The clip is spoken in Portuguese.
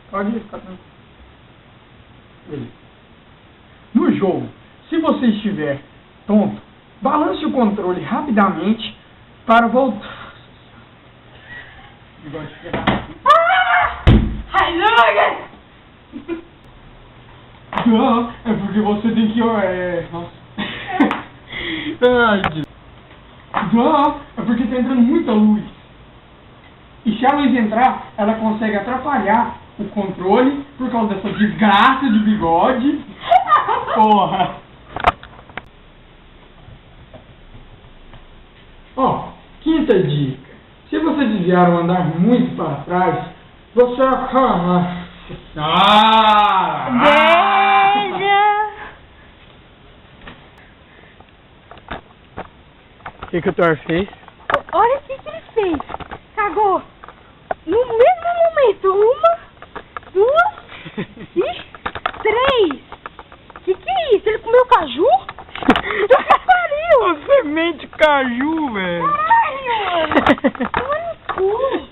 Pode ficar tranquilo. Beleza. No jogo, se você estiver tonto, balance o controle rapidamente para voltar. Não, é porque você tem que... Nossa. Não, é porque tá entrando muita luz. E se a luz entrar, ela consegue atrapalhar o controle por causa dessa desgraça de bigode. Porra. Ó, quinta dica. Se você desviar ou andar muito para trás, você acaba... Beija! O que o Thor fez? Olha o que ele fez. Cagou. No mesmo momento. 1, 2 e 3. Que é isso? Ele comeu caju? Pariu! Semente caju, velho. Caralho, mano. Toma no cu.